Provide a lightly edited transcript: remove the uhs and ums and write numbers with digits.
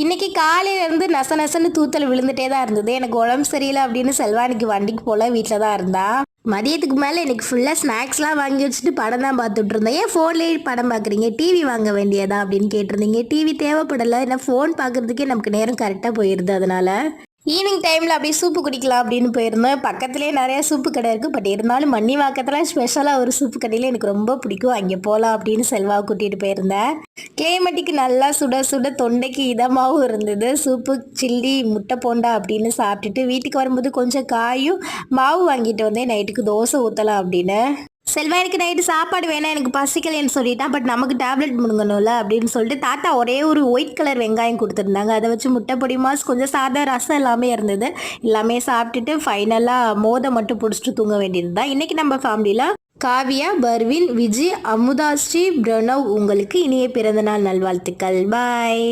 இன்னைக்கு காலையிலேருந்து நச நசன்னு தூத்தல் விழுந்துட்டே தான் இருந்தது. எனக்கு உடம்பு சரியில்லை அப்படின்னு செல்வானிக்கு வண்டிக்கு போல வீட்டில் தான் இருந்தா. மதியத்துக்கு மேலே இன்னைக்கு ஃபுல்லாக ஸ்நாக்ஸ்லாம் வாங்கி வச்சுட்டு படம் தான் பார்த்துட்டு இருந்தேன். ஏன் ஃபோன்லேயே படம் பார்க்குறீங்க, டிவி வாங்க வேண்டியதா அப்படின்னு கேட்டிருந்தீங்க. டிவி தேவைப்படலை, ஏன்னா ஃபோன் பார்க்குறதுக்கே நமக்கு நேரம் கரெக்டாக போயிடுது. அதனால ஈவினிங் டைமில் அப்படியே சூப்பு குடிக்கலாம் அப்படின்னு போயிருந்தேன். பக்கத்துலேயே நிறையா சூப்பு கடை இருக்குது. பட் இருந்தாலும் மண்ணிவாக்கத்தில் ஸ்பெஷலாக ஒரு சூப்பு கடையில் எனக்கு ரொம்ப பிடிக்கும். அங்கே போகலாம் அப்படின்னு செல்வாவை கூட்டிகிட்டு போயிருந்தேன். கிளைமேட்டுக்கு நல்லா சுட சுட தொண்டைக்கு இதமாகவும் இருந்தது. சூப்பு, சில்லி, முட்டை போண்டா அப்படின்னு சாப்பிட்டுட்டு வீட்டுக்கு வரும்போது கொஞ்சம் காயும் மாவு வாங்கிட்டு வந்தேன். நைட்டுக்கு தோசை ஊற்றலாம் அப்படின்னு. செல்வா எனக்கு நைட்டு சாப்பாடு வேணாம், எனக்கு பசிக்கலைன்னு சொல்லிட்டான். பட் நமக்கு டேப்லெட் முடுங்கணும்ல அப்படின்னு சொல்லிட்டு தாத்தா ஒரே ஒரு ஒயிட் கலர் வெங்காயம் கொடுத்துருந்தாங்க. அதை வச்சு முட்டை பொடி மாஸ், கொஞ்சம் சாதா ரசம் எல்லாமே இருந்தது. எல்லாமே சாப்பிட்டுட்டு ஃபைனலாக மோதை மட்டும் பிடிச்சிட்டு தூங்க வேண்டியது தான். இன்றைக்கி நம்ம ஃபேமிலியில் காவியா, பர்வீன், விஜி, அமுதாஸ்ரீ, பிரணவ் உங்களுக்கு இனிய பிறந்தநாள் நல்வாழ்த்துக்கள். பாய்.